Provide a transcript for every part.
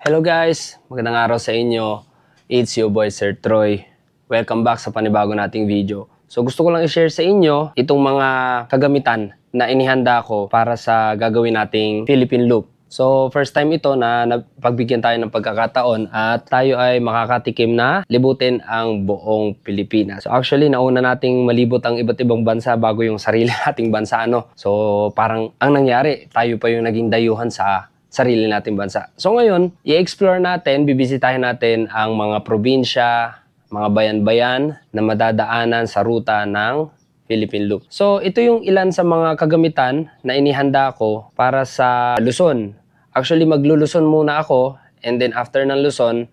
Hello guys! Magandang araw sa inyo. It's your boy Sir Troy. Welcome back sa panibago nating video. So gusto ko lang i-share sa inyo itong mga kagamitan na inihanda ko para sa gagawin nating Philippine Loop. So first time ito na pagbigyan tayo ng pagkakataon at tayo ay makakatikim na libutin ang buong Pilipinas. So actually nauna nating malibot ang iba't ibang bansa bago yung sarili nating bansa. So parang ang nangyari, tayo pa yung naging dayuhan sa sarili nating bansa. So ngayon, i-explore natin, bibisitahin natin ang mga probinsya, mga bayan-bayan na madadaanan sa ruta ng Philippine Loop. So ito yung ilan sa mga kagamitan na inihanda ko para sa Luzon. Actually, magluluson muna ako and then after ng Luzon,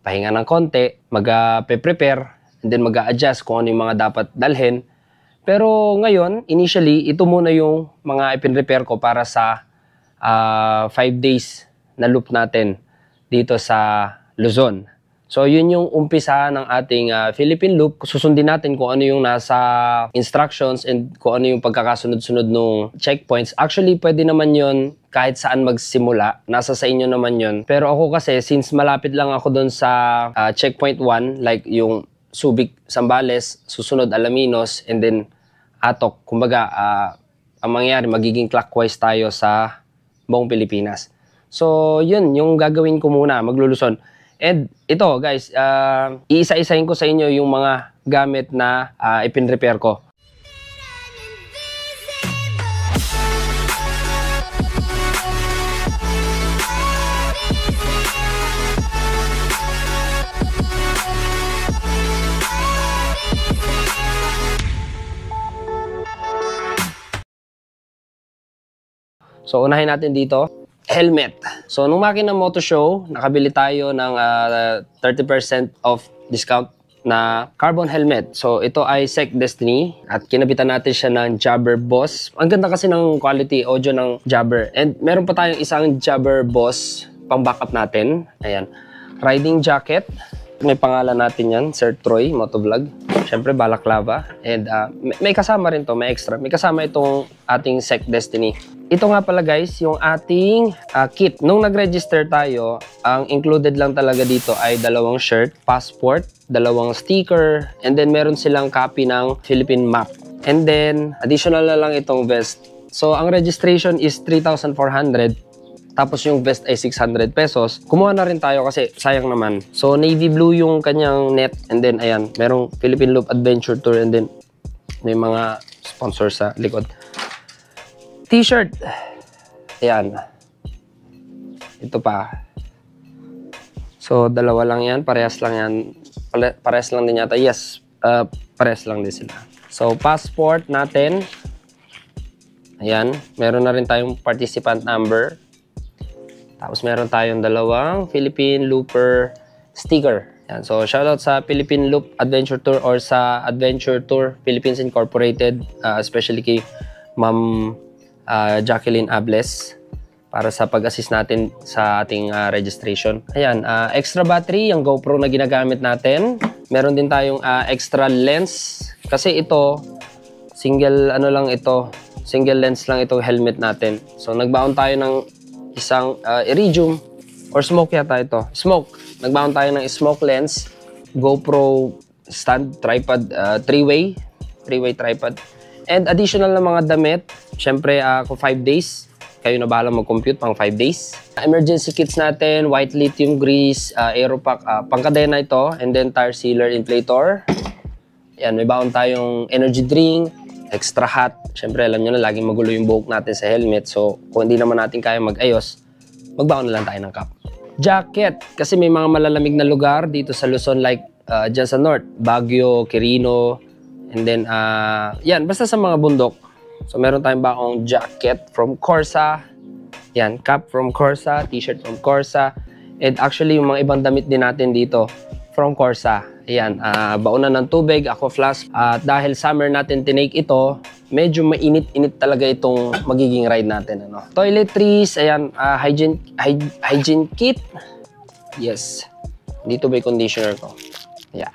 pahinga ng konti, mag-prepare and then mag-a-adjust kung ano yung mga dapat dalhin. Pero ngayon, initially, ito muna yung mga ipin-prepare ko para sa 5 days na loop natin dito sa Luzon. So yun yung umpisa ng ating Philippine Loop. Susundin natin kung ano yung nasa instructions and kung ano yung pagkakasunod-sunod ng checkpoints. Actually, pwede naman yun kahit saan magsimula. Nasa sa inyo naman yun. Pero ako kasi, since malapit lang ako doon sa checkpoint 1, like yung Subic, Zambales, susunod Alaminos, and then Atok. Kumbaga, ang mangyayari, magiging clockwise tayo sa buong Pilipinas. So, yun, yung gagawin ko muna, magluluson. And ito, guys, iisa-isahin ko sa inyo yung mga gamit na ipin-repair ko. So, unahin natin dito, helmet. So, nung Makina Moto Show, nakabili tayo ng 30% off discount na carbon helmet. So, ito ay Sec Destiny at kinabitan natin siya ng Jabber Boss. Ang ganda kasi ng quality audio ng Jabber. And meron pa tayong isang Jabber Boss pang backup natin. Ayan. Riding jacket. May pangalan natin yan, Sir Troy Motovlog. Siyempre, balaclava. And may kasama rin to, may extra. May kasama itong ating Sec Destiny. Ito nga pala guys, yung ating kit. Nung nag-register tayo, ang included lang talaga dito ay 2 shirt, passport, 2 sticker, and then meron silang copy ng Philippine map. And then, additional na lang itong vest. So, ang registration is 3,400. Tapos yung vest ay 600 pesos. Kumuha na rin tayo kasi sayang naman. So, navy blue yung kanyang net. And then, ayan, merong Philippine Loop Adventure Tour. And then, may mga sponsor sa likod. T-shirt. Ayan. Ito pa. So, 2 lang yan. Parehas lang yan. Parehas lang din yata. Yes. Parehas lang din sila. So, passport natin. Ayan. Meron na rin tayong participant number. Tapos meron tayong 2 Philippine Looper sticker. Yan. So, shoutout sa Philippine Loop Adventure Tour or sa Adventure Tour Philippines Incorporated, especially kay Ma'am Jacqueline Ables para sa pag-assist natin sa ating registration. Ayan, extra battery, yung GoPro na ginagamit natin. Meron din tayong extra lens kasi ito, single lens lang itong helmet natin. So, nagbaon tayo ng isang iridium or smoke yata ito. Smoke. Nagbaon tayo ng smoke lens, GoPro stand, tripod, 3-way tripod. And additional na mga damit. Siyempre, kung 5 days, kayo na bahala mag-compute pang 5 days. Emergency kits natin, white lithium grease, aeropack, pangkadena ito, and then tire sealer inflator. Yan, may baon tayong energy drink, extra hot. Siyempre, alam nyo na, laging magulo yung buhok natin sa helmet. So, kung hindi naman natin kaya mag-ayos, magbaon na lang tayo ng cap. Jacket. Kasi may mga malalamig na lugar dito sa Luzon like dyan sa North. Baguio, Quirino, and then, yan, basta sa mga bundok. So, meron tayong baong jacket from Corsa. Yan, cap from Corsa, t-shirt from Corsa. And actually, yung mga ibang damit din natin dito from Corsa. Ayan, baunan ng tubig, aqua flask. At dahil summer natin tinake ito, medyo mainit-init talaga itong magiging ride natin. Toiletries, ayan, hygiene kit. Yes. Dito ba yung conditioner ko? Ayan.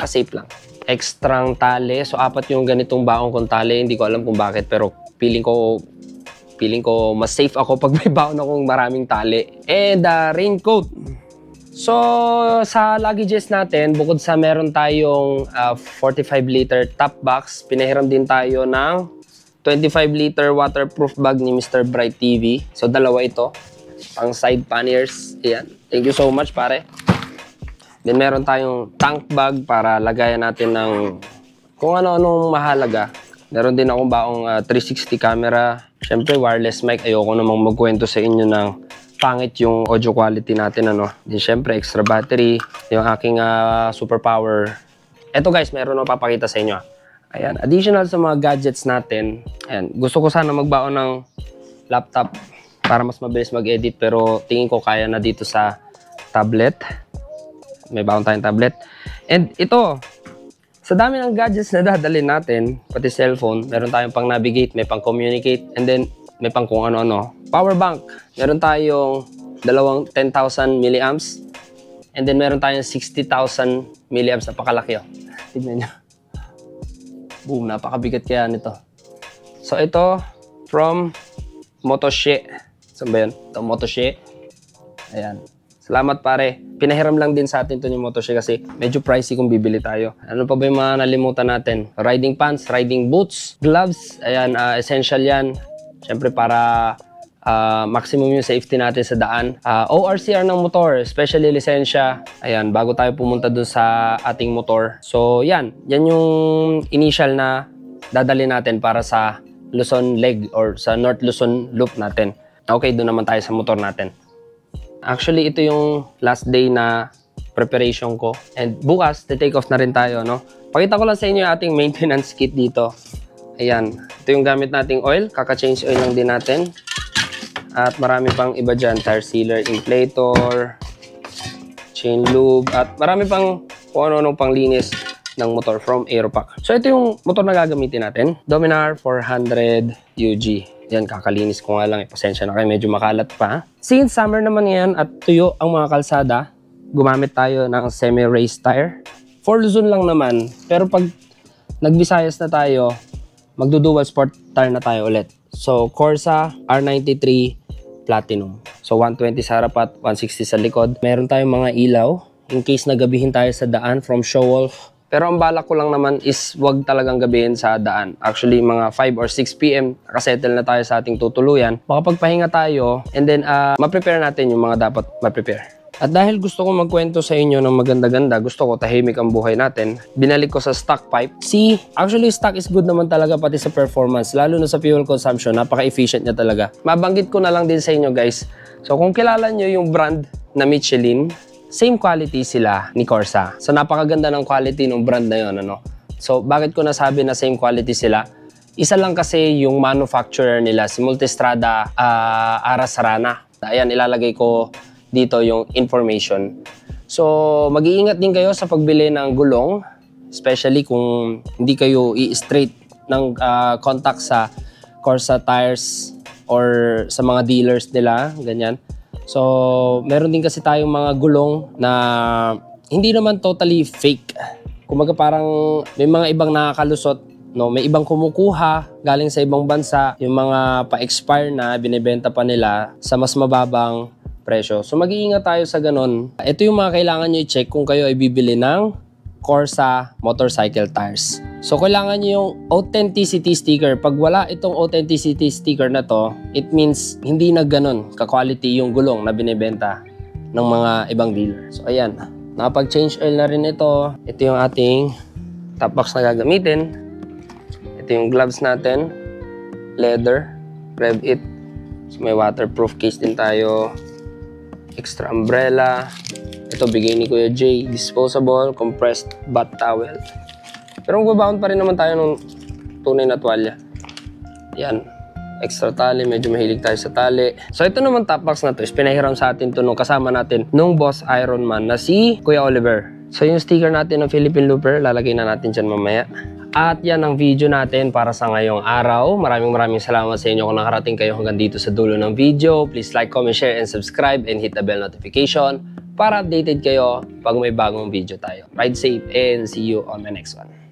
Safe lang. Extrang tali. So, 4 yung ganitong baong kong tali. Hindi ko alam kung bakit, pero feeling feeling ko mas safe ako pag may baon akong maraming tali. And raincoat. So, sa luggages natin, bukod sa meron tayong 45-liter top box, pinahiram din tayo ng 25-liter waterproof bag ni Mr. Bright TV. So, dalawa ito. Pang side panniers. Ayan. Thank you so much, pare. Then, meron tayong tank bag para lagayan natin ng kung ano-anong mahalaga. Meron din akong baong 360 camera. Siyempre, wireless mic. Ayoko namang magkwento sa inyo ng pangit yung audio quality natin, ano. Then, siyempre, extra battery. Yung aking superpower. Eto guys, meron akong papakita sa inyo. Ayan, additional sa mga gadgets natin. Ayan, gusto ko sana magbaon ng laptop para mas mabilis mag-edit. Pero tingin ko kaya na dito sa tablet. May baon tayong tablet. And ito, sa dami ng gadgets na dadalhin natin, pati cellphone, meron tayong pang navigate, may pang communicate, and then may pang kung ano-ano. Power bank, meron tayong dalawang 10,000 milliamps, and then meron tayong 60,000 milliamps, napakalaki oh. Tignan nyo. Boom, napakabigat kaya nito. So ito, from Motoshe. Saan ba yun? Ito, Motoshe. Ayan. Salamat pare. Pinahiram lang din sa atin ito yung Motoshe kasi medyo pricey kung bibili tayo. Ano pa ba yung mga nalimutan natin? Riding pants, riding boots, gloves. Ayan, essential yan. Siyempre para maximum yung safety natin sa daan. ORCR ng motor, especially lisensya. Ayan, bago tayo pumunta dun sa ating motor. So yan, yan yung initial na dadali natin para sa Luzon leg or sa North Luzon loop natin. Okay, doon naman tayo sa motor natin. Actually, ito yung last day na preparation ko. And bukas, take off na rin tayo, no? Pakita ko lang sa inyo yung ating maintenance kit dito. Ayan. Ito yung gamit nating oil. Kaka-change oil lang din natin. At marami pang iba dyan. Tire sealer, inflator, chain lube, at marami pang kung ano-anong panglinis ng motor from Aeropack. So, ito yung motor na gagamitin natin. Dominar 400 UG. Yan, kakalinis ko nga lang. Pasensya na kayo, medyo makalat pa. Since summer naman ngayon at tuyo ang mga kalsada, gumamit tayo ng semi-race tire. For Luzon lang naman. Pero pag nag-Visayas na tayo, magdo-dual sport tire na tayo ulit. So, Corsa R93 Platinum. So, 120 sa harap at 160 sa likod. Meron tayong mga ilaw in case na gabihin tayo sa daan from Showwolf. Pero ang balak ko lang naman is wag talagang gabihin sa daan. Actually, mga 5 or 6 PM, nakasettle na tayo sa ating tutuluyan. Makapagpahinga tayo and then ma-prepare natin yung mga dapat ma-prepare. At dahil gusto ko magkwento sa inyo ng maganda-ganda, gusto ko tahimik ang buhay natin, binalik ko sa stock pipe. See, actually stock is good naman talaga pati sa performance, lalo na sa fuel consumption, napaka-efficient niya talaga. Mabanggit ko na lang din sa inyo guys. So kung kilala nyo yung brand na Michelin, same quality sila ni Corsa. So, napakaganda ng quality ng brand na yun, ano? So, bakit ko nasabi na same quality sila? Isa lang kasi yung manufacturer nila, si Multistrada Arasarana. Ayan, ilalagay ko dito yung information. So, mag-iingat din kayo sa pagbili ng gulong, especially kung hindi kayo i-straight ng contact sa Corsa tires or sa mga dealers nila, ganyan. So, meron din kasi tayong mga gulong na hindi naman totally fake. Kumaga parang may mga ibang nakakalusot, no? May ibang kumukuha galing sa ibang bansa, yung mga pa-expire na binebenta pa nila sa mas mababang presyo. So, mag-iingat tayo sa ganun. Ito yung mga kailangan nyo i-check kung kayo ay bibili ng Corsa motorcycle tires. So, kailangan nyo yung authenticity sticker. Pag wala itong authenticity sticker na to, it means hindi na ganun ka-quality yung gulong na binibenta ng mga ibang dealer. So, ayan. Nakapag-change oil na rin ito. Ito yung ating top box na gagamitin. Ito yung gloves natin. Leather. Rev It. So, may waterproof case din tayo. Extra umbrella. Ito, bigay ni Kuya Jay. Disposable, compressed bath towel. Pero magbabaon pa rin naman tayo ng tunay na tuwalya. Yan. Extra tali. Medyo mahilig tayo sa tali. So, ito naman top box na to is pinahiram sa atin to nung kasama natin nung boss Ironman na si Kuya Oliver. So, yung sticker natin ng Philippine Looper, lalagay na natin dyan mamaya. At yan ang video natin para sa ngayong araw. Maraming salamat sa inyo kung nakarating kayo hanggang dito sa dulo ng video. Please like, comment, share, and subscribe and hit the bell notification para updated kayo pag may bagong video tayo. Ride safe and see you on my next one.